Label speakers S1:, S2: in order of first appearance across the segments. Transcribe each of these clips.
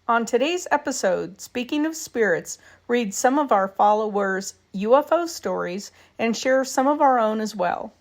S1: On today's episode, speaking of spirits, read some of our followers' UFO stories and share some of our own as well.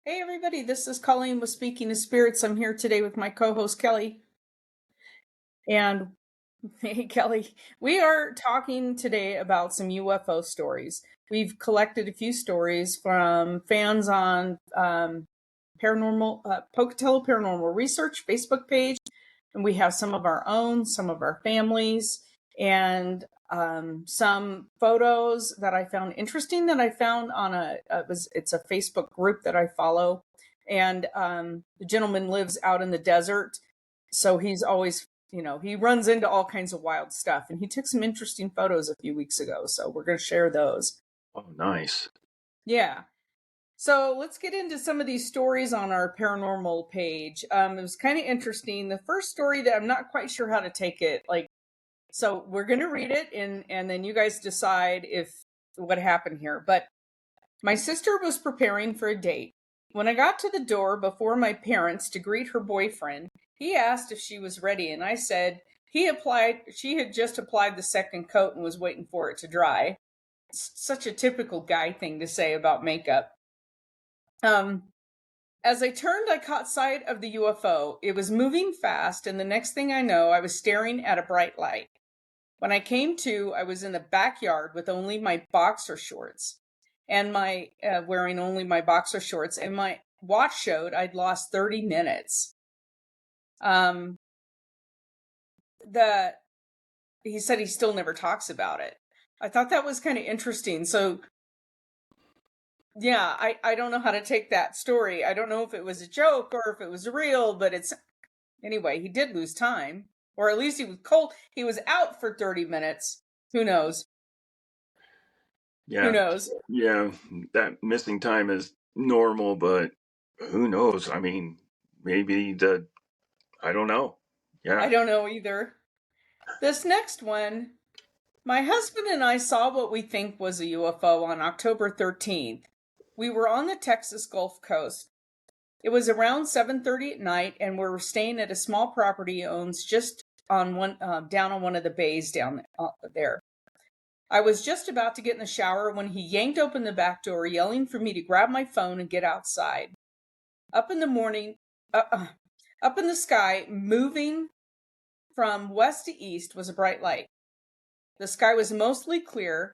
S1: Hey everybody, this is Colleen with Speaking of Spirits. I'm here today with my co-host Kelly. And hey Kelly, we are talking today about some UFO stories. We've collected a few stories from fans on Pocatello Paranormal Research Facebook page, and we have some of our own, some of our families, and some photos that I found interesting that I found on it's a Facebook group that I follow, and the gentleman lives out in the desert, so he's always, he runs into all kinds of wild stuff, and he took some interesting photos a few weeks ago, so we're going to share those.
S2: Oh, nice.
S1: Yeah. So let's get into some of these stories on our paranormal page. It was kind of interesting. The first story that I'm not quite sure how to take it, so we're going to read it and then you guys decide what happened here. But my sister was preparing for a date. When I got to the door before my parents to greet her boyfriend, he asked if she was ready, and I said she had just applied the second coat and was waiting for it to dry. It's such a typical guy thing to say about makeup. As I turned, I caught sight of the UFO. It was moving fast, and the next thing I know, I was staring at a bright light. When I came to, I was in the backyard with only my boxer shorts, and wearing only my boxer shorts, and my watch showed I'd lost 30 minutes. He said he still never talks about it. I thought that was kind of interesting. So yeah, I don't know how to take that story. I don't know if it was a joke or if it was real, but anyway, he did lose time, or at least he was cold. He was out for 30 minutes. Who knows?
S2: Yeah.
S1: Who knows?
S2: Yeah, that missing time is normal, but who knows? I mean, maybe I don't know. Yeah.
S1: I don't know either. This next one, my husband and I saw what we think was a UFO on October 13th. We were on the Texas Gulf Coast. It was around 7:30 at night, and we were staying at a small property he owns just on down on one of the bays down there. I was just about to get in the shower when he yanked open the back door, yelling for me to grab my phone and get outside. Up in the sky, moving from west to east, was a bright light. The sky was mostly clear.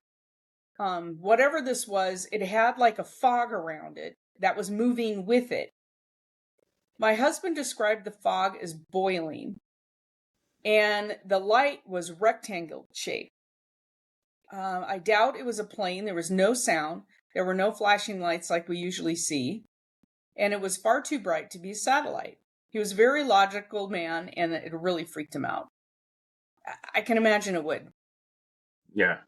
S1: Whatever this was, it had like a fog around it that was moving with it. My husband described the fog as boiling, and the light was rectangle shaped. I doubt it was a plane. There was no sound. There were no flashing lights like we usually see, and it was far too bright to be a satellite. He was a very logical man, and it really freaked him out. I can imagine it would.
S2: Yeah.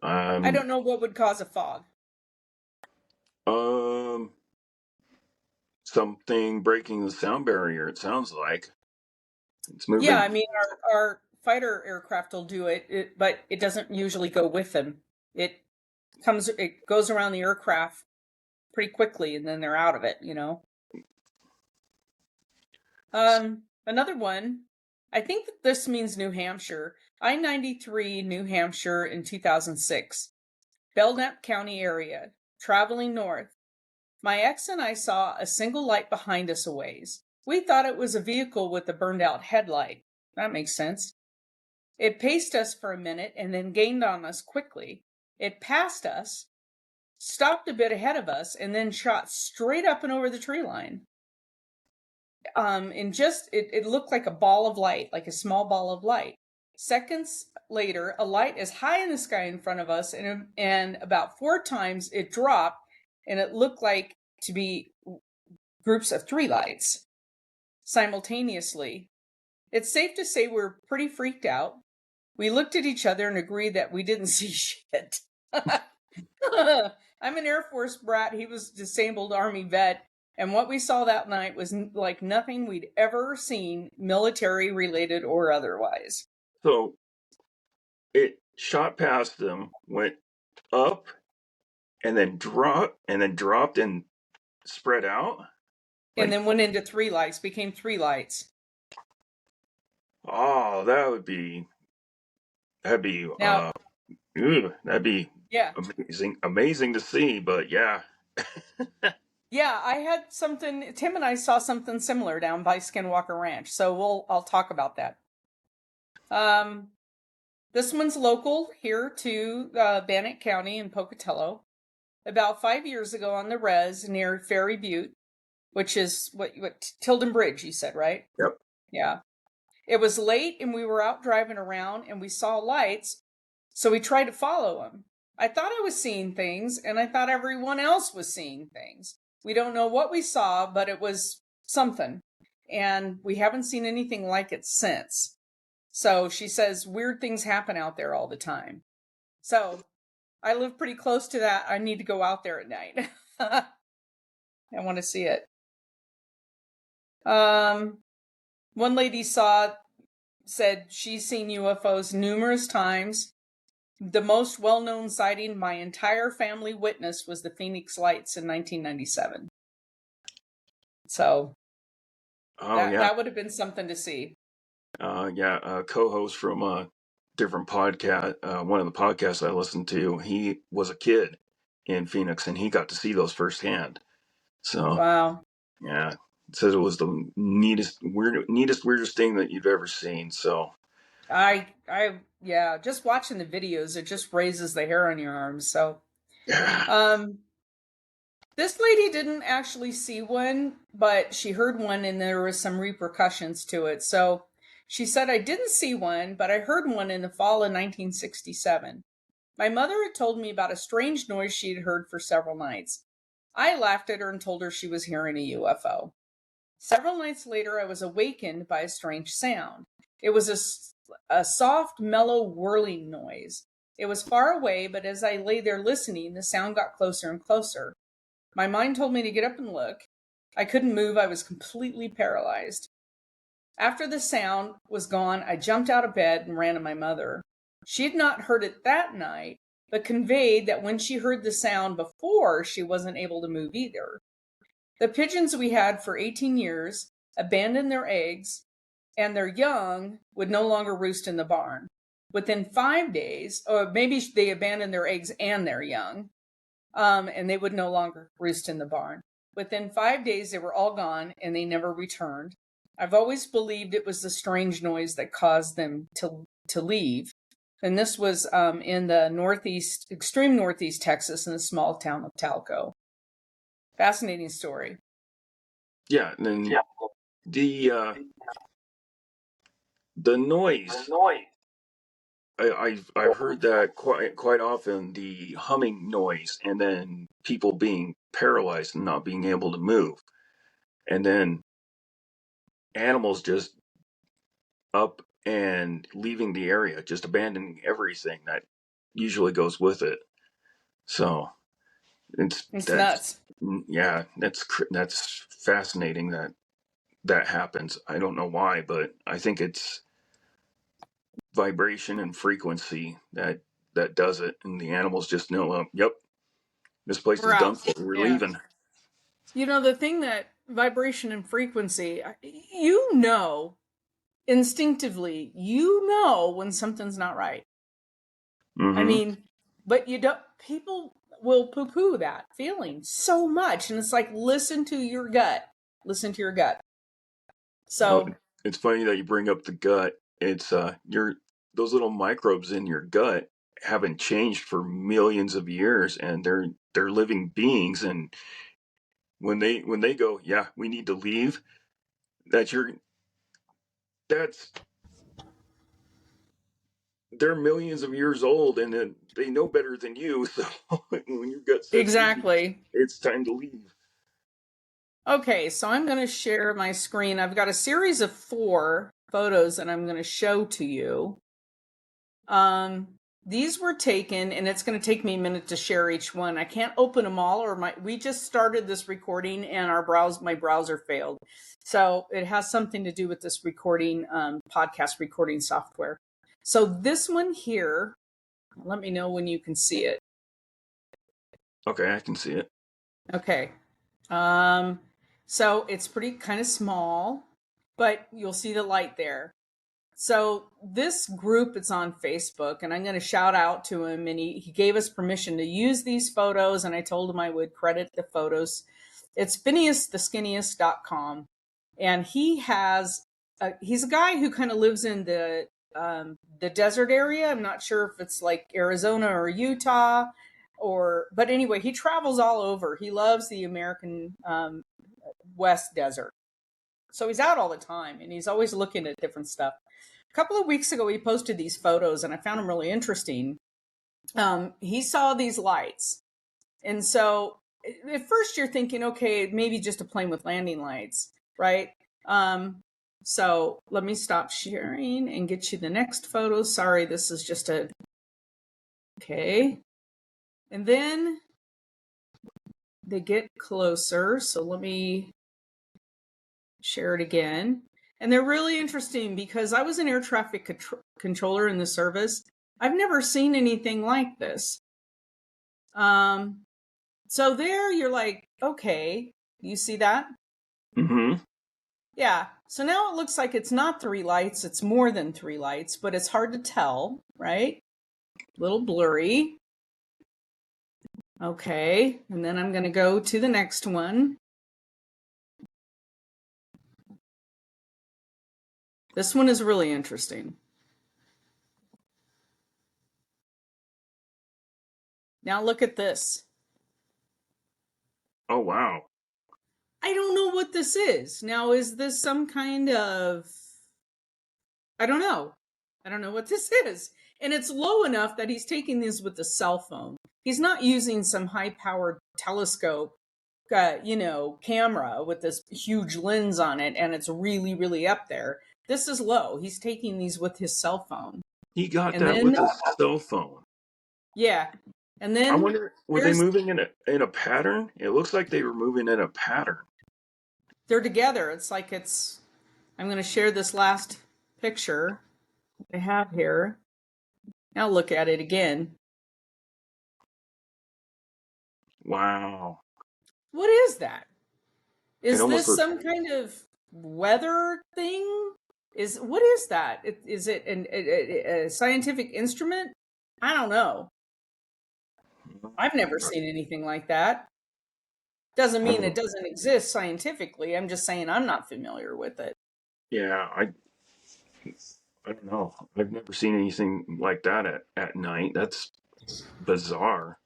S1: I don't know what would cause a fog.
S2: Something breaking the sound barrier, it sounds like. It's moving.
S1: Yeah, I mean, our fighter aircraft will do it, but it doesn't usually go with them. It goes around the aircraft pretty quickly, and then they're out of it, Another one, I think that this means New Hampshire. I-93, New Hampshire in 2006. Belknap County area, traveling north. My ex and I saw a single light behind us a ways. We thought it was a vehicle with a burned out headlight. That makes sense. It paced us for a minute and then gained on us quickly. It passed us, stopped a bit ahead of us, and then shot straight up and over the tree line. It looked like a ball of light, like a small ball of light. Seconds later, a light is high in the sky in front of us, and about 4 times it dropped, and it looked like to be groups of 3 lights simultaneously. It's safe to say we're pretty freaked out. We looked at each other and agreed that we didn't see shit. I'm an Air Force brat. He was a disabled Army vet. And what we saw that night was like nothing we'd ever seen, military related or otherwise.
S2: So it shot past them, went up, and then dropped and spread out.
S1: And then went into 3 lights, became 3 lights.
S2: Oh, that'd be
S1: Now, yeah,
S2: amazing to see. But yeah,
S1: yeah, I had something. Tim and I saw something similar down by Skinwalker Ranch, so I'll talk about that. This one's local here to Bannock County in Pocatello. About 5 years ago on the res near Ferry Butte, which is what Tilden Bridge, you said, right?
S2: Yep.
S1: Yeah. It was late and we were out driving around and we saw lights, so we tried to follow them. I thought I was seeing things and I thought everyone else was seeing things. We don't know what we saw, but it was something. And we haven't seen anything like it since. So she says weird things happen out there all the time. So I live pretty close to that. I need to go out there at night. I want to see it. One lady said she's seen UFOs numerous times. The most well-known sighting my entire family witnessed was the Phoenix Lights in 1997. So that would have been something to see.
S2: A co-host from a different podcast, one of the podcasts I listened to, he was a kid in Phoenix and he got to see those firsthand. So
S1: wow.
S2: Yeah, it says it was the weirdest thing that you've ever seen. So
S1: yeah, just watching the videos, it just raises the hair on your arms. So
S2: yeah.
S1: This lady didn't actually see one, but she heard one and there was some repercussions to it. So she said, I didn't see one, but I heard one in the fall of 1967. My mother had told me about a strange noise she had heard for several nights. I laughed at her and told her she was hearing a UFO. Several nights later, I was awakened by a strange sound. It was a soft, mellow, whirling noise. It was far away, but as I lay there listening, the sound got closer and closer. My mind told me to get up and look. I couldn't move. I was completely paralyzed. After the sound was gone, I jumped out of bed and ran to my mother. She had not heard it that night, but conveyed that when she heard the sound before, she wasn't able to move either. The pigeons we had for 18 years abandoned their eggs, and their young would no longer roost in the barn. Within 5 days, or maybe they abandoned their eggs and their young, and they would no longer roost in the barn. Within 5 days, they were all gone, and they never returned. I've always believed it was the strange noise that caused them to leave. And this was in the northeast, extreme northeast Texas, in the small town of Talco. Fascinating story.
S2: Yeah, and then the noise. I've heard that quite often, the humming noise, and then people being paralyzed and not being able to move, and then animals just up and leaving the area, just abandoning everything that usually goes with it. So that's
S1: nuts.
S2: Yeah, that's fascinating that happens. I don't know why, but I think it's vibration and frequency that does it, and the animals just know, yep, this place is done for. We're leaving.
S1: You know, the thing that vibration and frequency, instinctively, when something's not right.
S2: Mm-hmm.
S1: I mean, but you don't, people, will poo-poo that feeling so much. And it's like, listen to your gut. Listen to your gut.
S2: Oh,
S1: So
S2: it's funny that you bring up the gut. It's your those little microbes in your gut haven't changed for millions of years, and they're living beings. And when they go, yeah, we need to leave. That you're that's they're millions of years old, and then they know better than you. So when your gut says leave,
S1: exactly.
S2: it's time to leave.
S1: Okay, so I'm going to share my screen. I've got a series of 4 photos that I'm going to show to you. Um, these were taken, and it's going to take me a minute to share each one. I can't open them all, or we just started this recording, and my browser failed. So it has something to do with this recording, podcast recording software. So this one here, let me know when you can see it.
S2: Okay, I can see it.
S1: Okay. So it's pretty kind of small, but you'll see the light there. So this group, it's on Facebook, and I'm going to shout out to him. And he gave us permission to use these photos, and I told him I would credit the photos. It's PhineasTheSkinniest.com, and he's a guy who kind of lives in the desert area. I'm not sure if it's like Arizona or Utah, but anyway, he travels all over. He loves the American West Desert, so he's out all the time, and he's always looking at different stuff. A couple of weeks ago, he posted these photos, and I found them really interesting. He saw these lights. And so at first you're thinking, okay, maybe just a plane with landing lights, right? So let me stop sharing and get you the next photo. Sorry, this is just okay. And then they get closer. So let me share it again. And they're really interesting because I was an air traffic controller in the service. I've never seen anything like this. So there you're like, okay, you see that?
S2: Mm-hmm.
S1: Yeah. So now it looks like it's not 3 lights, it's more than 3 lights, but it's hard to tell, right? A little blurry. Okay. And then I'm going to go to the next one. This one is really interesting. Now look at this.
S2: Oh wow.
S1: I don't know what this is. Now, is this some kind of, I don't know. I don't know what this is. And it's low enough that he's taking these with a cell phone. He's not using some high powered telescope, camera with this huge lens on it, and it's really, really up there. This is low. He's taking these with his cell phone.
S2: He got
S1: And
S2: that
S1: then,
S2: with his cell phone.
S1: yeah. And
S2: I
S1: then
S2: wonder, were they moving in a pattern? It looks like they were moving in a pattern.
S1: they're together. I'm going to share this last picture I have here. Now look at it again.
S2: Wow.
S1: What is that?
S2: It
S1: Is
S2: almost
S1: this
S2: looks.
S1: some kind of weather thing? What is that? Is it a scientific instrument? I don't know. I've never seen anything like that. Doesn't mean it doesn't exist scientifically. I'm just saying I'm not familiar with it.
S2: Yeah, I don't know. I've never seen anything like that at night. That's bizarre.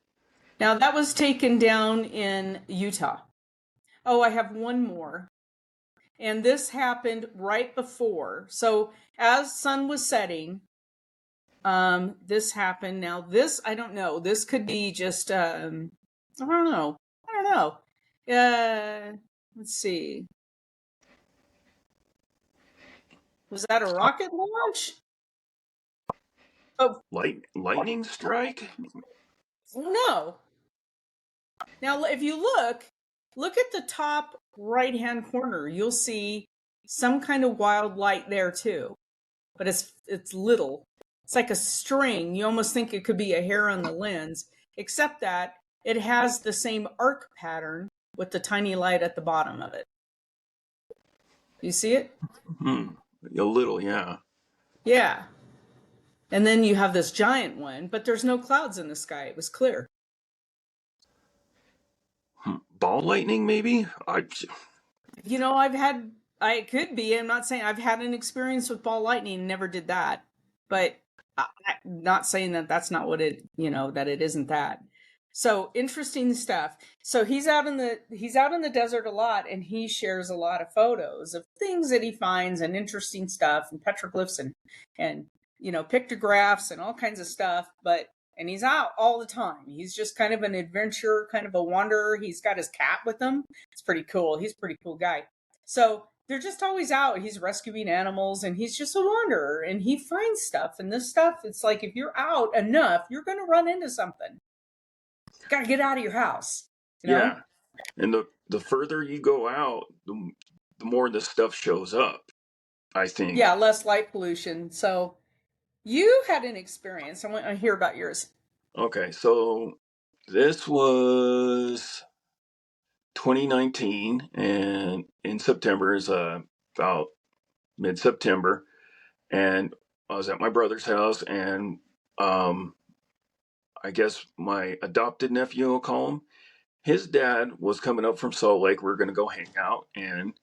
S1: Now that was taken down in Utah. Oh, I have one more. And this happened right before. So as sun was setting, this happened. Now this, I don't know. This could be just I don't know. I don't know. Let's see. Was that a rocket launch? Oh,
S2: Lightning strike?
S1: no. Now if you look at the top right-hand corner. You'll see some kind of wild light there too. But it's little. It's like a string. You almost think it could be a hair on the lens, except that it has the same arc pattern with the tiny light at the bottom of it. You see it?
S2: Hmm. A little, yeah.
S1: Yeah. And then you have this giant one, but there's no clouds in the sky. It was clear.
S2: ball lightning, maybe?
S1: I could be. I'm not saying I've had an experience with ball lightning, never did that. But I'm not saying that that's not what that it isn't that. So interesting stuff. So he's out in the desert a lot, and he shares a lot of photos of things that he finds and interesting stuff and petroglyphs and pictographs and all kinds of stuff. And he's out all the time. He's just kind of an adventurer, kind of a wanderer. He's got his cat with him. It's pretty cool. He's a pretty cool guy. So they're just always out. He's rescuing animals, and he's just a wanderer, and he finds stuff. And this stuff, it's like if you're out enough, you're going to run into something. You got to get out of your house,
S2: Yeah. And the further you go out, the more this stuff shows up, I think.
S1: Yeah, less light pollution. So you had an experience. I want to hear about yours.
S2: Okay, so this was 2019, and in September is about mid-September, and I was at my brother's house, and I guess my adopted nephew, will call him, his dad was coming up from Salt Lake. We were going to go hang out and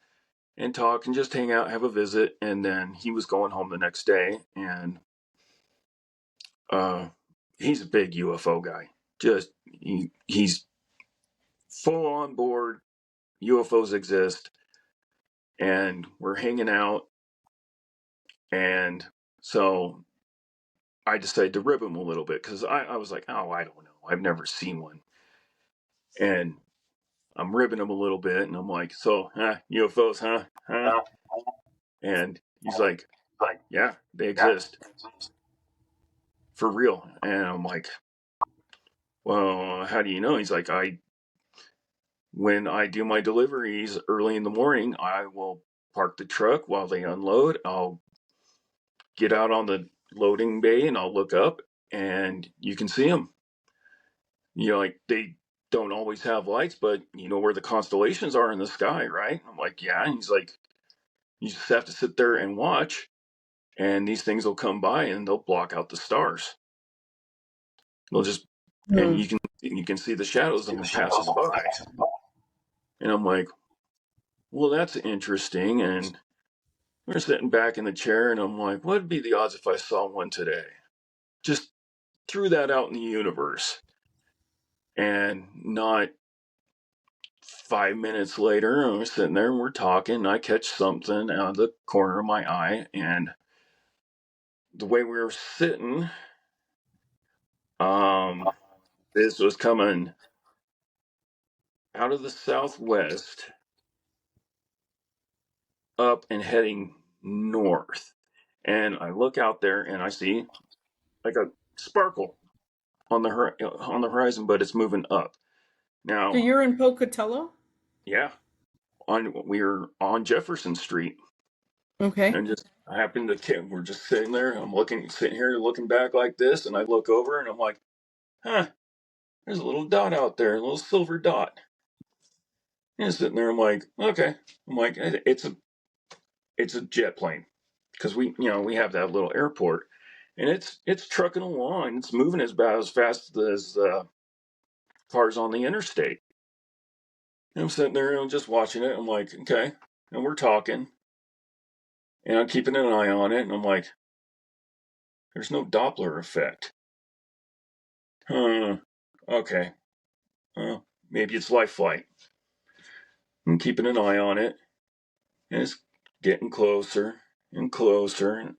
S2: talk and just hang out, have a visit, and then he was going home the next day, and he's a big UFO guy. Just he's full on board. UFOs exist, and we're hanging out, and so I decided to rib him a little bit because I was like, oh, I don't know, I've never seen one, and I'm ribbing him a little bit, and I'm like, so, UFOs, huh? And he's like, yeah, they exist for real. And I'm like, well, how do you know? He's like, when I do my deliveries early in the morning, I will park the truck while they unload. I'll get out on the loading bay and I'll look up and you can see them. Like they don't always have lights, but you know where the constellations are in the sky, right? I'm like, yeah. And he's like, you just have to sit there and watch, and these things will come by and they'll block out the stars. They'll just, and you can see the shadows of them passing by. And I'm like, well, that's interesting. And we're sitting back in the chair, and I'm like, what'd be the odds if I saw one today? Just threw that out in the universe. And not 5 minutes later, I'm sitting there and we're talking, and I catch something out of the corner of my eye, and the way we were sitting, this was coming out of the southwest up and heading north. And I look out there and I see like a sparkle on the horizon, but it's moving up.
S1: So
S2: Now,
S1: you're in Pocatello?
S2: yeah, we're on Jefferson Street,
S1: Okay.
S2: and just I happen to we're just sitting there. Sitting here looking back like this, and I look over and I'm like, huh, there's a little dot out there, a little silver dot. And sitting there, I'm like, okay. I'm like, it's a jet plane, because we have that little airport, and it's trucking along. It's moving about as fast as cars on the interstate. And I'm sitting there and I'm just watching it. I'm like, okay. And we're talking, and I'm keeping an eye on it. And I'm like, there's no Doppler effect. Okay. Well, maybe it's life flight. I'm keeping an eye on it, and it's getting closer and closer.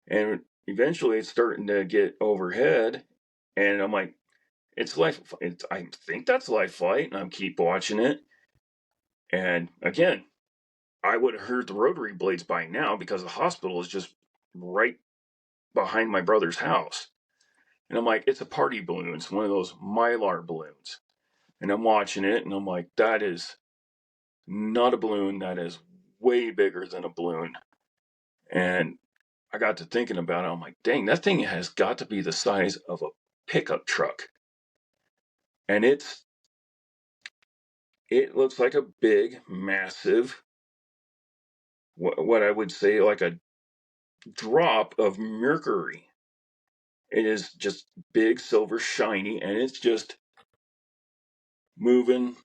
S2: And eventually it's starting to get overhead. And I'm like, it's life. I think that's life flight. And I keep watching it. And again, I would have heard the rotary blades by now because the hospital is just right behind my brother's house. And I'm like, it's a party balloon. It's one of those Mylar balloons. And I'm watching it and I'm like, that is not a balloon. That is way bigger than a balloon. And I got to thinking about it. I'm like, dang, that thing has got to be the size of a pickup truck. And it looks like a big, massive, what I would say like a drop of mercury. It is just big, silver, shiny, and it's just moving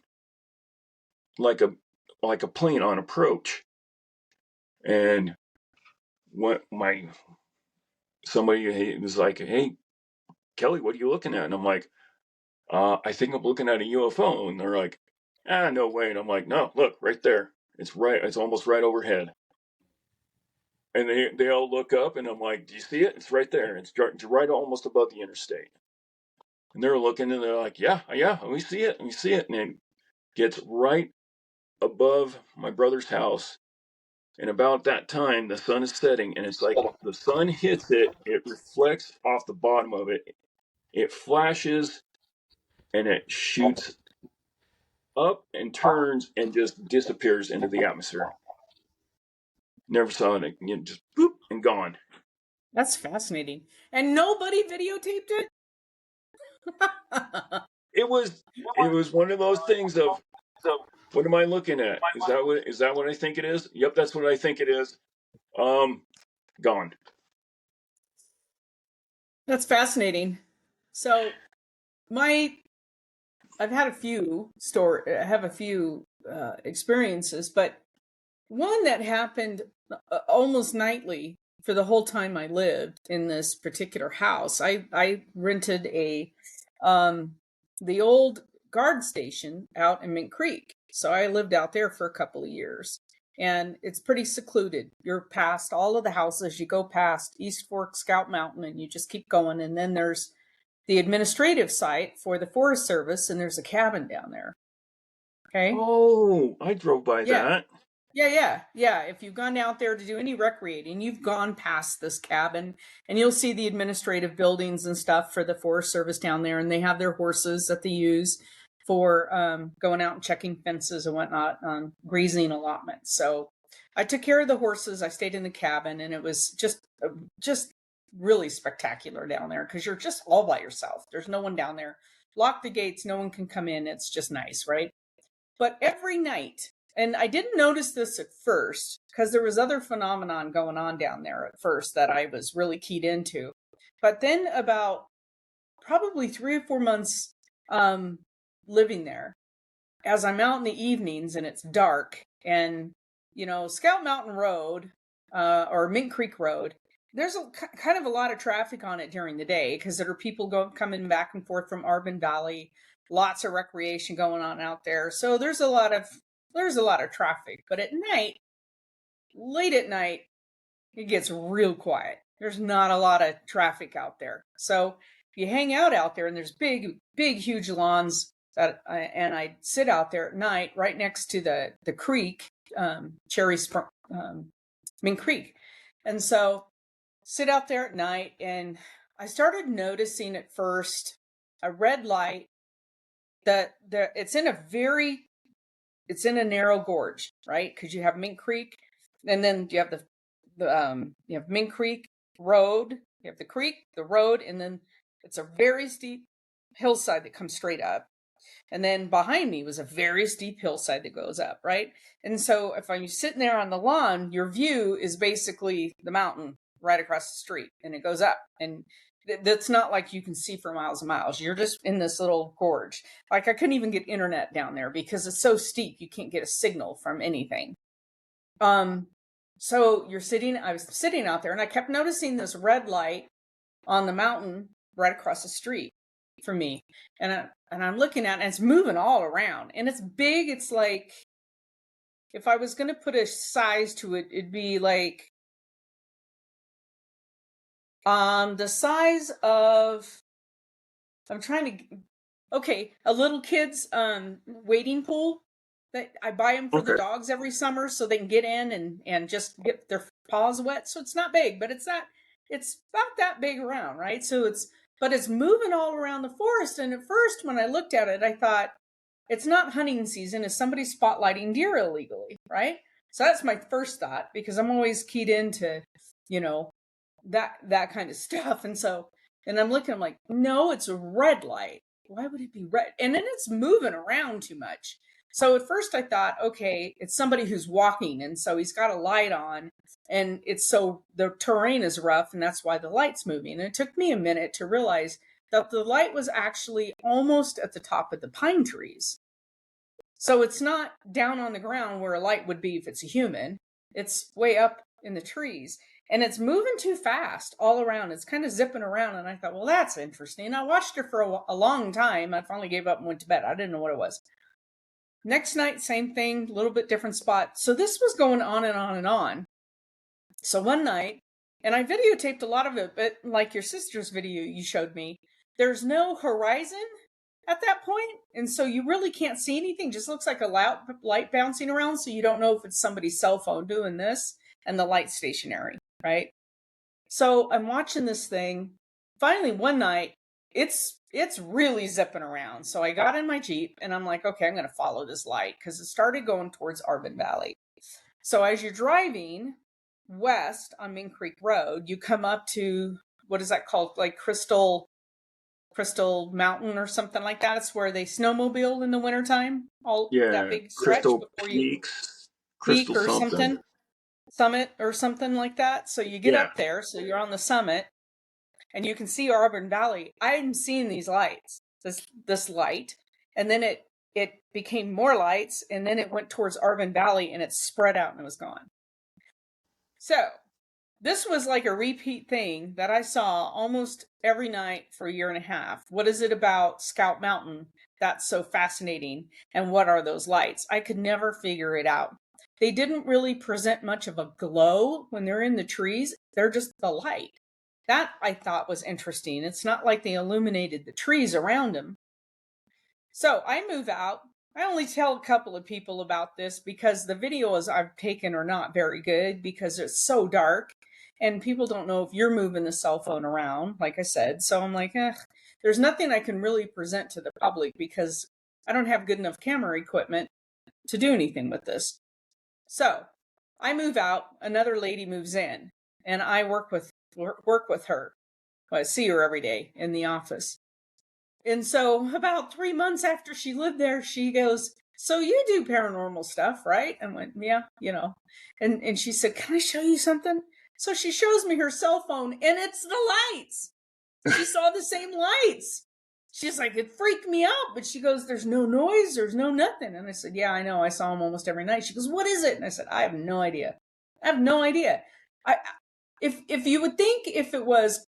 S2: like a plane on approach. And what my somebody was like, "Hey, Kelly, what are you looking at?" And I'm like, "I think I'm looking at a UFO." And they're like, "Ah, no way." And I'm like, "No, look right there. It's right. It's almost right overhead." And they all look up, and I'm like, "Do you see it? It's right there. It's right almost above the interstate." And they're looking, and they're like, "Yeah, yeah, we see it. We see it." And it gets right above my brother's house. And about that time, the sun is setting, and it's like the sun hits it, it reflects off the bottom of it, it flashes, and it shoots up and turns and just disappears into the atmosphere. Never saw it again, just boop and gone.
S1: That's fascinating. And nobody videotaped it?
S2: It was one of those things of, what am I looking at? Is that what I think it is? Yep, that's what I think it is. Gone.
S1: That's fascinating. So I've had a few I have a few experiences, but one that happened almost nightly for the whole time I lived in this particular house. I rented the old guard station out in Mint Creek, so I lived out there for a couple of years, and it's pretty secluded. You're past all of the houses. You go past East Fork Scout Mountain, and you just keep going, and then there's the administrative site for the Forest Service, and there's a cabin down there. Okay.
S2: Oh, I drove by
S1: Yeah.
S2: that.
S1: Yeah. If you've gone out there to do any recreating, you've gone past this cabin, and you'll see the administrative buildings and stuff for the Forest Service down there. And they have their horses that they use for going out and checking fences and whatnot on grazing allotments. So I took care of the horses. I stayed in the cabin, and it was just really spectacular down there because you're just all by yourself. There's no one down there. Lock the gates. No one can come in. It's just nice, right? But every night, and I didn't notice this at first because there was other phenomenon going on down there at first that I was really keyed into. But then about probably 3 or 4 months living there, as I'm out in the evenings and it's dark, and Scout Mountain Road or Mint Creek Road, there's kind of a lot of traffic on it during the day because there are people coming back and forth from Arbor Valley, lots of recreation going on out there. So there's a lot of traffic. But at night, late at night, it gets real quiet. There's not a lot of traffic out there. So you hang out there, and there's big, huge lawns and I sit out there at night right next to the creek, Mint Creek. And so sit out there at night, and I started noticing at first a red light that it's in a narrow gorge, right? Because you have Mint Creek, and then you have you have Mint Creek Road, you have the creek, the road, and then it's a very steep hillside that comes straight up. And then behind me was a very steep hillside that goes up, right? And so if I'm sitting there on the lawn, your view is basically the mountain right across the street, and it goes up. And that's not like you can see for miles and miles. You're just in this little gorge. Like I couldn't even get internet down there because it's so steep, you can't get a signal from anything. So I was sitting out there, and I kept noticing this red light on the mountain right across the street from me. And I'm looking at it, and it's moving all around, and it's big. It's like, if I was going to put a size to it, it'd be like the size of, a little kid's wading pool that I buy them for the
S2: Okay.
S1: dogs every summer so they can get in and just get their paws wet. So it's not big, but it's about that big around, right? But it's moving all around the forest. And at first, when I looked at it, I thought, it's not hunting season. Is somebody spotlighting deer illegally, right? So that's my first thought, because I'm always keyed into, that kind of stuff. And I'm looking, I'm like, no, it's a red light. Why would it be red? And then it's moving around too much. So at first I thought, okay, it's somebody who's walking, and so he's got a light on, and the terrain is rough, and that's why the light's moving. And it took me a minute to realize that the light was actually almost at the top of the pine trees. So it's not down on the ground where a light would be if it's a human. It's way up in the trees. And it's moving too fast all around. It's kind of zipping around. And I thought, well, that's interesting. I watched it for a long time. I finally gave up and went to bed. I didn't know what it was. Next night, same thing, a little bit different spot. So this was going on and on and on. So one night, and I videotaped a lot of it, but like your sister's video you showed me, there's no horizon at that point, and so you really can't see anything. Just looks like a light bouncing around, so you don't know if it's somebody's cell phone doing this, and the light's stationary, right? So I'm watching this thing. Finally, one night, it's really zipping around. So I got in my Jeep, and I'm like, okay, I'm going to follow this light, because it started going towards Arbin Valley. So as you're driving west on Mink Creek Road, you come up to, what is that called? Like Crystal Mountain or something like that. It's where they snowmobile in the wintertime. All that
S2: Yeah,
S1: big stretch
S2: Crystal
S1: before you
S2: Peaks,
S1: peak
S2: Crystal
S1: or
S2: something.
S1: something, summit or something like that. So you get
S2: Yeah.
S1: up there, so you're on the summit and you can see Auburn Valley. I hadn't seen these lights, this light, and then it became more lights, and then it went towards Auburn Valley and it spread out and it was gone. So this was like a repeat thing that I saw almost every night for a year and a half. What is it about Scout Mountain that's so fascinating? And what are those lights? I could never figure it out. They didn't really present much of a glow when they're in the trees. They're just the light. That I thought was interesting. It's not like they illuminated the trees around them. So I move out. I only tell a couple of people about this because the videos I've taken are not very good because it's so dark and people don't know if you're moving the cell phone around, like I said. So I'm like, there's nothing I can really present to the public because I don't have good enough camera equipment to do anything with this. So I move out, another lady moves in, and I work with her. I see her every day in the office. And so about 3 months after she lived there, she goes, so you do paranormal stuff, right? I went, yeah, And she said, can I show you something? So she shows me her cell phone and it's the lights. She saw the same lights. She's like, it freaked me out. But she goes, there's no noise. There's no nothing. And I said, yeah, I know. I saw them almost every night. She goes, what is it? And I said, I have no idea. I have no idea. If you would think if it was,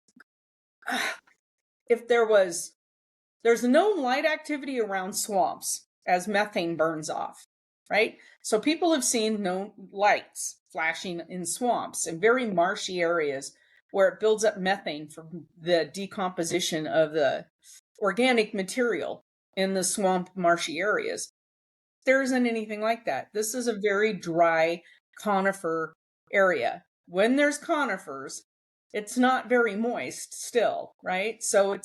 S1: if there's no light activity around swamps as methane burns off, right? So people have seen no lights flashing in swamps and very marshy areas where it builds up methane from the decomposition of the organic material in the swamp marshy areas. There isn't anything like that. This is a very dry conifer area. When there's conifers, it's not very moist still, right? So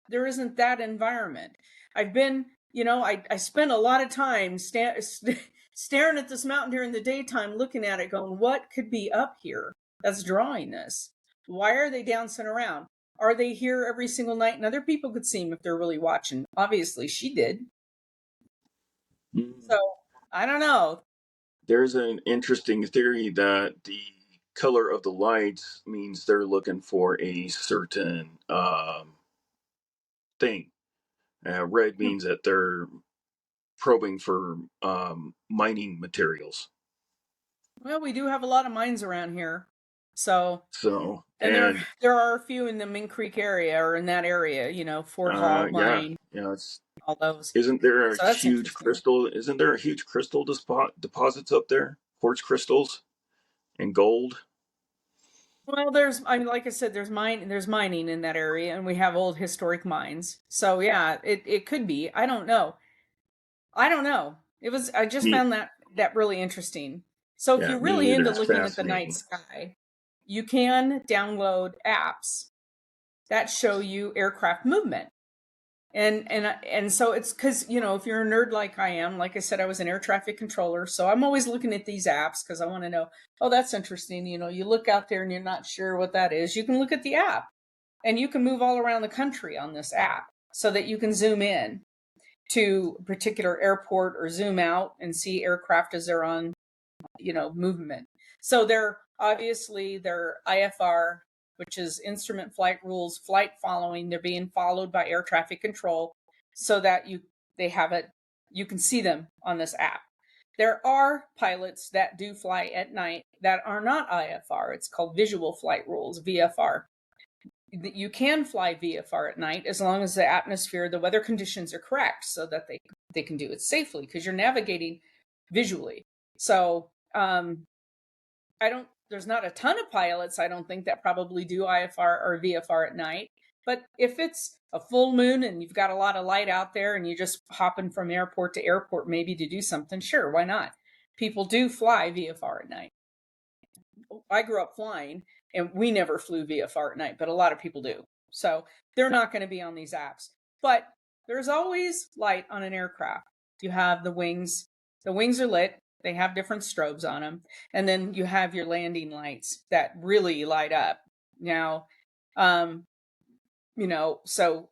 S1: there isn't that environment. I've been, I spent a lot of time staring at this mountain during the daytime, looking at it going, what could be up here that's drawing this? Why are they dancing around? Are they here every single night? And other people could see them if they're really watching. Obviously, she did. So, I don't know.
S2: There's an interesting theory that the color of the lights means they're looking for a certain thing. Red means that they're probing for mining materials.
S1: Well, we do have a lot of mines around here. So,
S2: So,
S1: and there are a few in the Mink Creek area or in that area, Fort Hall
S2: yeah,
S1: mine,
S2: it's
S1: all those.
S2: isn't there a
S1: So that's
S2: huge
S1: interesting.
S2: crystal? Isn't there a huge crystal deposits up there? Quartz crystals and gold.
S1: Well, like I said, there's mining in that area, and we have old historic mines. So yeah, it could be. I don't know. I just
S2: Me,
S1: found that really interesting. So if
S2: yeah,
S1: you're
S2: me
S1: really
S2: either.
S1: into
S2: It's
S1: looking at the night
S2: fascinating.
S1: sky, you can download apps that show you aircraft movement. And so it's because if you're a nerd like I am, like I said, I was an air traffic controller, so I'm always looking at these apps because I want to know, oh, that's interesting. You look out there and you're not sure what that is, you can look at the app and you can move all around the country on this app so that you can zoom in to a particular airport or zoom out and see aircraft as they're on movement. So they're IFR, which is instrument flight rules, flight following. They're being followed by air traffic control so that they have it you can see them on this app. There are pilots that do fly at night that are not IFR. It's called visual flight rules, VFR. You can fly VFR at night as long as the atmosphere, the weather conditions are correct so that they can do it safely, because you're navigating visually. So there's not a ton of pilots, I don't think, that probably do IFR or VFR at night. But if it's a full moon and you've got a lot of light out there and you're just hopping from airport to airport maybe to do something, sure, why not? People do fly VFR at night. I grew up flying and we never flew VFR at night, but a lot of people do. So they're not going to be on these apps. But there's always light on an aircraft. You have the wings. The wings are lit. They have different strobes on them. And then you have your landing lights that really light up. Now, so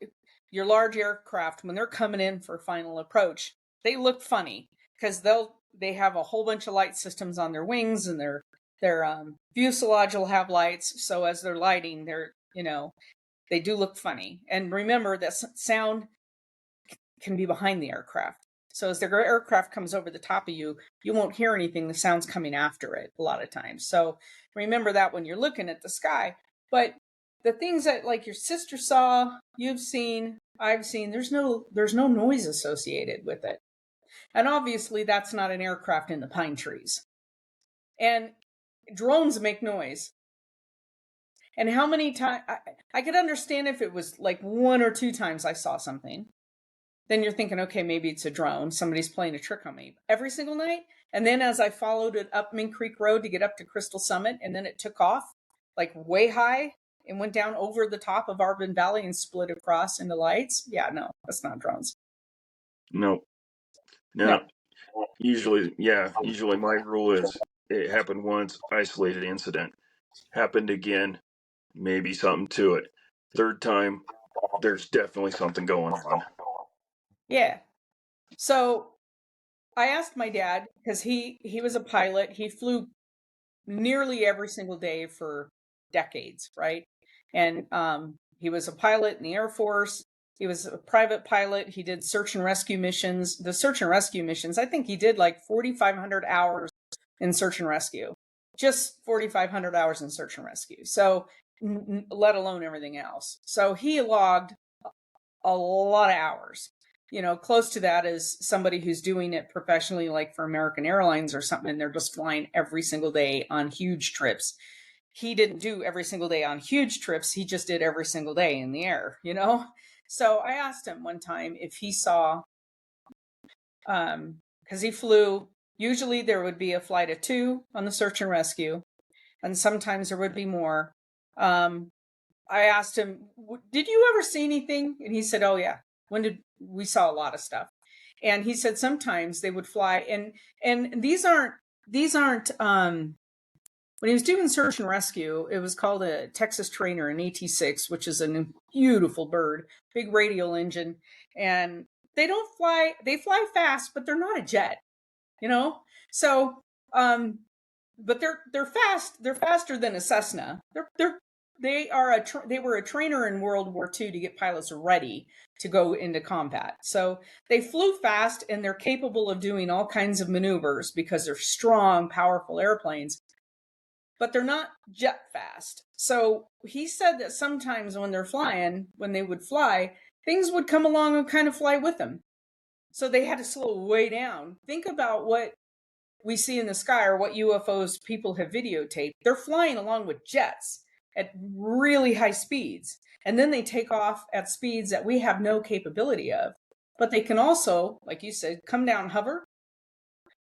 S1: your large aircraft, when they're coming in for final approach, they look funny because they have a whole bunch of light systems on their wings, and their fuselage will have lights. So as they're lighting, they do look funny. And remember that sound can be behind the aircraft. So as the aircraft comes over the top of you, you won't hear anything. The sound's coming after it a lot of times. So remember that when you're looking at the sky. But the things that, like, your sister saw, you've seen, I've seen, there's no noise associated with it. And obviously that's not an aircraft in the pine trees. And drones make noise. And how many times, I could understand if it was like 1 or 2 times I saw something. Then you're thinking, okay, maybe it's a drone. Somebody's playing a trick on me. Every single night. And then as I followed it up Mink Creek Road to get up to Crystal Summit, and then it took off like way high and went down over the top of Arbin Valley and split across into lights. Yeah, no, that's not drones.
S2: No. Usually my rule is it happened once, isolated incident. Happened again, maybe something to it. Third time, there's definitely something going on.
S1: Yeah. So I asked my dad, because he was a pilot. He flew nearly every single day for decades, right? And he was a pilot in the Air Force. He was a private pilot. He did search and rescue missions. The search and rescue missions, I think he did like 4,500 hours in search and rescue. Just 4,500 hours in search and rescue. So let alone everything else. So he logged a lot of hours. Close to that is somebody who's doing it professionally, like for American Airlines or something, and they're just flying every single day on huge trips. He didn't do every single day on huge trips. He just did every single day in the air, So I asked him one time if he saw, because he flew, usually there would be a flight of 2 on the search and rescue, and sometimes there would be more. I asked him, did you ever see anything? And he said, oh yeah. We saw a lot of stuff. And he said sometimes they would fly, and these aren't when he was doing search and rescue, it was called a Texas Trainer, an AT-6, which is a beautiful bird, big radial engine. And they fly fast, but they're not a jet, So, but they're fast. They're faster than a Cessna. They were a trainer in World War II to get pilots ready to go into combat. So they flew fast, and they're capable of doing all kinds of maneuvers because they're strong, powerful airplanes, but they're not jet fast. So he said that sometimes when they would fly, things would come along and kind of fly with them. So they had to slow way down. Think about what we see in the sky, or what UFOs people have videotaped. They're flying along with jets at really high speeds. And then they take off at speeds that we have no capability of. But they can also, like you said, come down and hover,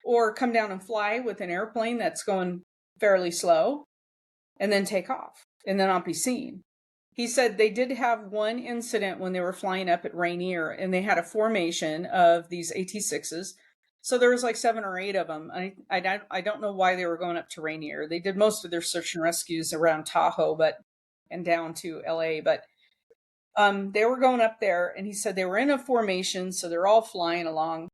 S1: or come down and fly with an airplane that's going fairly slow, and then take off and then not be seen. He said they did have one incident when they were flying up at Rainier, and they had a formation of these AT-6s. So there was like 7 or 8 of them. I don't know why they were going up to Rainier. They did most of their search and rescues around Tahoe, and down to LA, but they were going up there, and he said they were in a formation, so they're all flying along.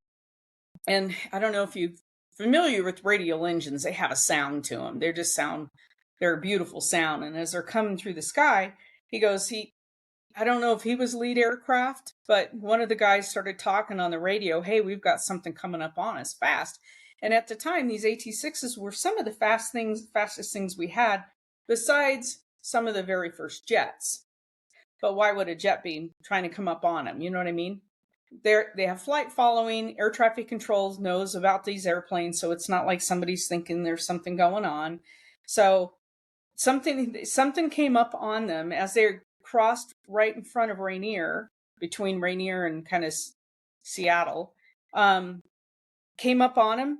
S1: And I don't know if you're familiar with radial engines, they have a sound to them. They're a beautiful sound. And as they're coming through the sky, he goes, I don't know if he was lead aircraft, but one of the guys started talking on the radio, hey, we've got something coming up on us fast. And at the time, these AT-6s were some of the fastest things we had, besides some of the very first jets. But why would a jet be trying to come up on them? You know what I mean? They have flight following. Air traffic controls knows about these airplanes, so it's not like somebody's thinking there's something going on. So something came up on them as they crossed right in front of Rainier, between Rainier and kind of Seattle. Came up on him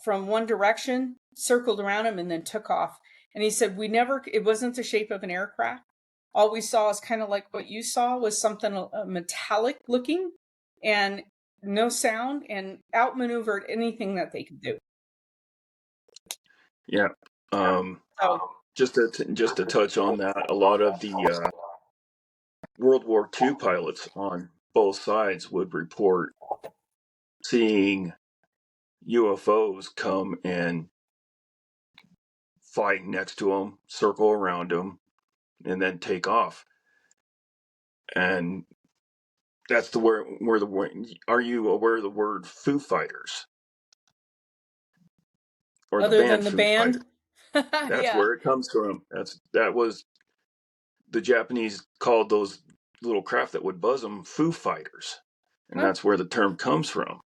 S1: from one direction, circled around him, and then took off. And he said, it wasn't the shape of an aircraft. All we saw is kind of like what you saw, was something metallic looking and no sound, and outmaneuvered anything that they could do.
S2: Yeah. Just to touch on that, a lot of the World War II pilots on both sides would report seeing UFOs come and fly next to them, circle around them, and then take off. And that's where the are you aware of the word Foo Fighters? Or
S1: Other than the band?
S2: That's
S1: Yeah.
S2: where it comes from. That was the Japanese called those little craft that would buzz them Foo Fighters, and that's where the term comes from.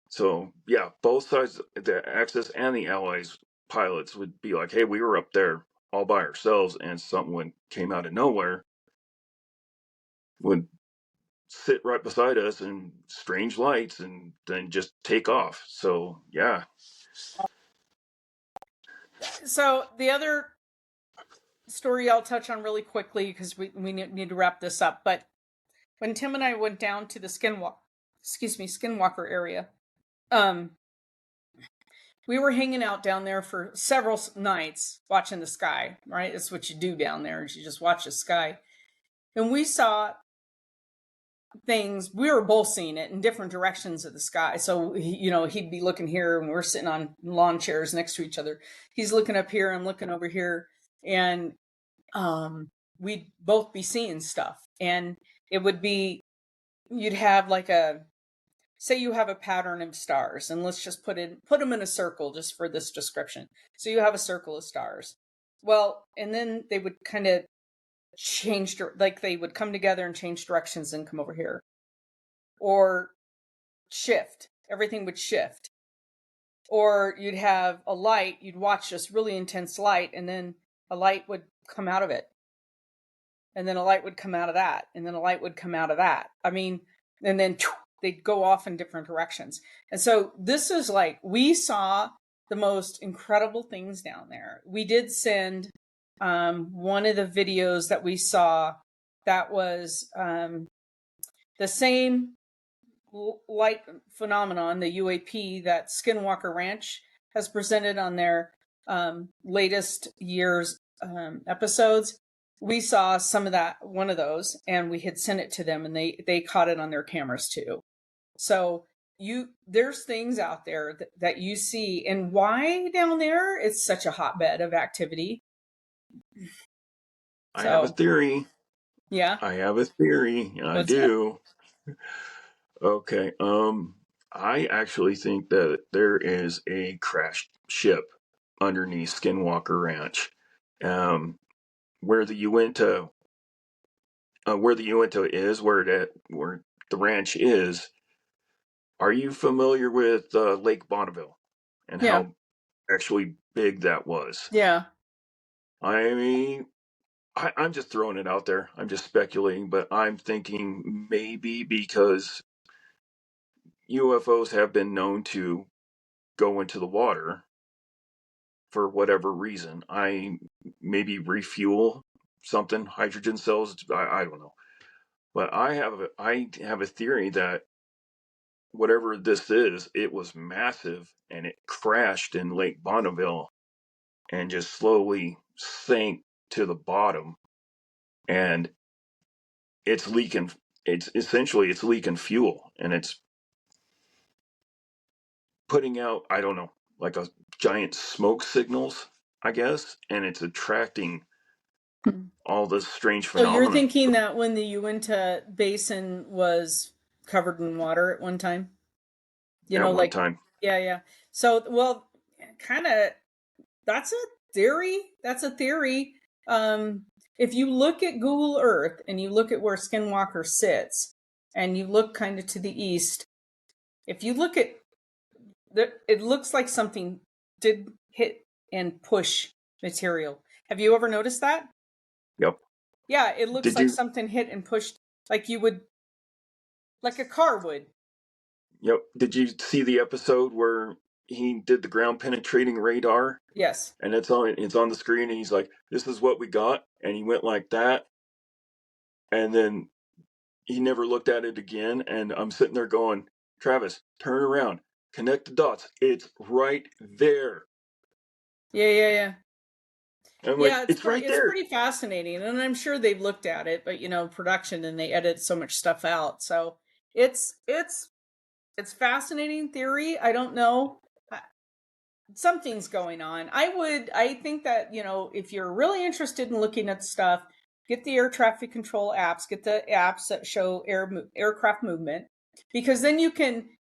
S2: So yeah, both sides, the Axis and the Allies pilots would be like, "Hey, we were up there all by ourselves, and something came out of nowhere, would sit right beside us in strange lights, and then just take off." So yeah.
S1: So the other story I'll touch on really quickly, because we need to wrap this up. But when Tim and I went down to the Skinwalker area, we were hanging out down there for several nights watching the sky, right? That's what you do down there, is you just watch the sky. And we saw things, we were both seeing it in different directions of the sky. So, he'd be looking here and we're sitting on lawn chairs next to each other. He's looking up here, I'm looking over here. And we'd both be seeing stuff. And it would be, you'd have like say you have a pattern of stars, and let's just put them in a circle just for this description. So you have a circle of stars. Well, and then they would kind of change, like they would come together and change directions and come over here. Or shift. Everything would shift. Or you'd have a light, you'd watch this really intense light, and then a light would come out of it. And then a light would come out of that. And then a light would come out of that. I mean, and then they'd go off in different directions. And so this is like, we saw the most incredible things down there. We did send one of the videos that we saw that was the same light phenomenon, the UAP, that Skinwalker Ranch has presented on their latest year's episodes. We saw some of that, one of those, and we had sent it to them, and they caught it on their cameras too. So there's things out there that you see, and why down there it's such a hotbed of activity.
S2: I have a theory.
S1: Yeah.
S2: I have a theory. I do. Okay. I actually think that there is a crashed ship underneath Skinwalker Ranch, where the Uinta, is, where the ranch is. Are you familiar with Lake Bonneville and how actually big that was?
S1: Yeah.
S2: I mean, I'm just throwing it out there. I'm just speculating, but I'm thinking maybe because UFOs have been known to go into the water for whatever reason. I maybe refuel something, hydrogen cells. I don't know, but I have a theory that whatever this is, it was massive and it crashed in Lake Bonneville and just slowly sank to the bottom, and it's leaking. It's leaking fuel, and it's putting out, I don't know, like a giant smoke signals, I guess, and it's attracting all this strange
S1: So you're
S2: phenomena.
S1: thinking that when the Uinta Basin was covered in water at one time?
S2: At one
S1: Like,
S2: time.
S1: yeah, yeah. So, well, kind of, that's a theory. That's a theory. If you look at Google Earth and you look at where Skinwalker sits, and you look kind of to the east, if you look at it looks like something did hit and push material. Have you ever noticed that?
S2: Yep.
S1: Yeah, it looks
S2: Did
S1: like
S2: you?
S1: something hit and pushed, like you would, like a car would.
S2: Yep. Did you see the episode where he did the ground penetrating radar?
S1: Yes.
S2: And it's on the screen, and he's like, "This is what we got," and he went like that, and then he never looked at it again. And I'm sitting there going, "Travis, turn around, connect the dots. It's right there."
S1: Yeah, yeah, yeah.
S2: And I'm
S1: Yeah,
S2: like, "It's right
S1: it's
S2: there."
S1: pretty fascinating, and I'm sure they've looked at it, but production and they edit so much stuff out. So it's fascinating theory. I don't know. Something's going on. I think that, if you're really interested in looking at stuff, get the air traffic control apps, get the apps that show aircraft movement, because then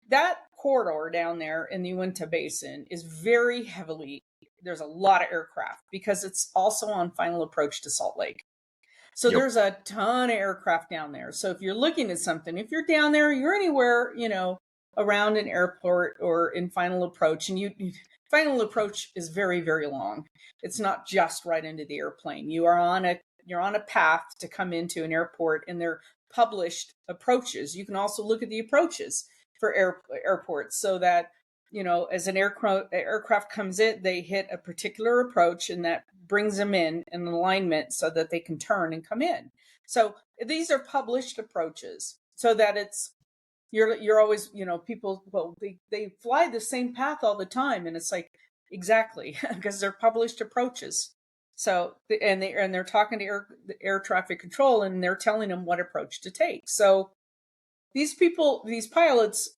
S1: that corridor down there in the Uinta Basin is very heavily, there's a lot of aircraft because it's also on final approach to Salt Lake. So
S2: Yep.
S1: there's a ton of aircraft down there. So if you're looking at something, if you're down there, you're anywhere, around an airport or in final approach, and final approach is very, very long. It's not just right into the airplane. You're on a path to come into an airport, and they're published approaches. You can also look at the approaches for airports, so that as an aircraft comes in, they hit a particular approach, and that brings them in alignment so that they can turn and come in. So these are published approaches, so that you're always, people, well, they fly the same path all the time, and it's like, exactly, because they're published approaches. So they're talking to air traffic control, and they're telling them what approach to take. So these pilots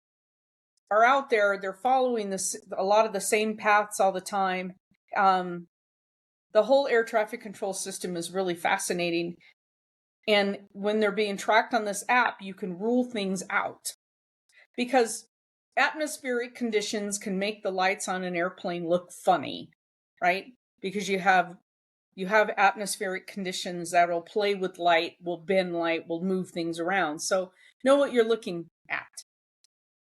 S1: are out there, they're following a lot of the same paths all the time. The whole air traffic control system is really fascinating. And when they're being tracked on this app, you can rule things out, because atmospheric conditions can make the lights on an airplane look funny, right? Because you have atmospheric conditions that will play with light, will bend light, will move things around. So know what you're looking at.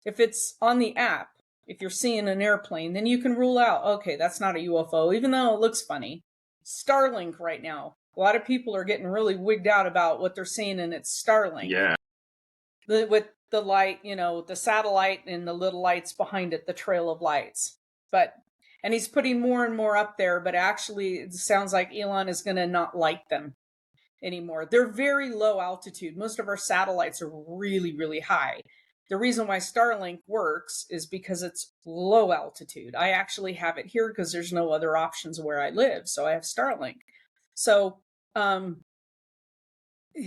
S1: If it's on the app, if you're seeing an airplane, then you can rule out, okay, that's not a UFO, even though it looks funny. Starlink right now, a lot of people are getting really wigged out about what they're seeing, and it's Starlink.
S2: Yeah.
S1: With the light, the satellite and the little lights behind it, the trail of lights. And he's putting more and more up there, but actually it sounds like Elon is going to not light them anymore. They're very low altitude. Most of our satellites are really, really high. The reason why Starlink works is because it's low altitude. I actually have it here because there's no other options where I live. So I have Starlink. So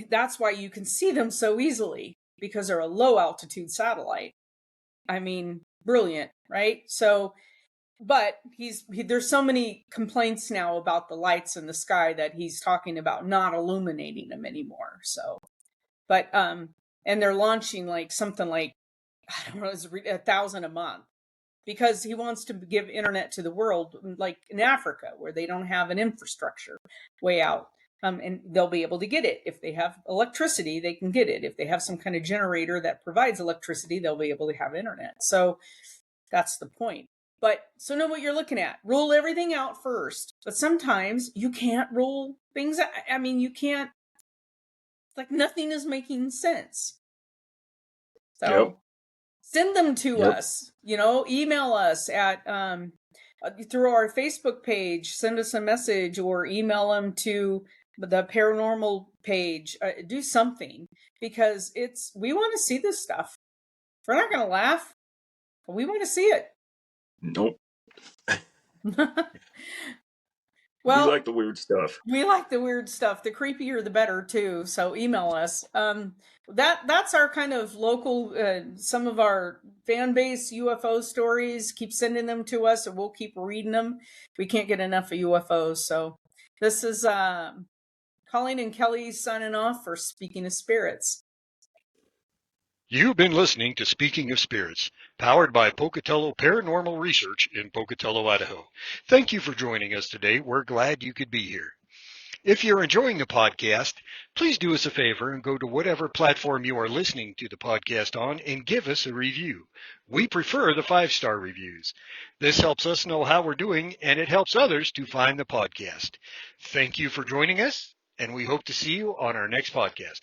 S1: that's why you can see them so easily, because they're a low altitude satellite. I mean, brilliant, right? So, but there's so many complaints now about the lights in the sky that he's talking about not illuminating them anymore. So, but and they're launching like something like, I don't know, it's 1,000 a month, because he wants to give internet to the world, like in Africa, where they don't have an infrastructure way out. And they'll be able to get it. If they have electricity, they can get it. If they have some kind of generator that provides electricity, they'll be able to have internet. So that's the point. But so know what you're looking at. Rule everything out first. But sometimes you can't rule things out. I mean, you can't, like, nothing is making sense.
S2: Yep.
S1: So send them to
S2: Yep.
S1: us, email us at through our Facebook page, send us a message, or email them to the paranormal page. Do something, because we want to see this stuff. We're not going to laugh, but we want to see it.
S2: Nope. We
S1: Well,
S2: like the weird stuff.
S1: we like the weird stuff. The creepier, the better, too. So email us. That's our kind of local. Some of our fan base UFO stories. Keep sending them to us, and we'll keep reading them. We can't get enough of UFOs. So this is Colleen and Kelly signing off for Speaking of Spirits.
S3: You've been listening to Speaking of Spirits, powered by Pocatello Paranormal Research in Pocatello, Idaho. Thank you for joining us today. We're glad you could be here. If you're enjoying the podcast, please do us a favor and go to whatever platform you are listening to the podcast on and give us a review. We prefer the 5-star reviews. This helps us know how we're doing, and it helps others to find the podcast. Thank you for joining us, and we hope to see you on our next podcast.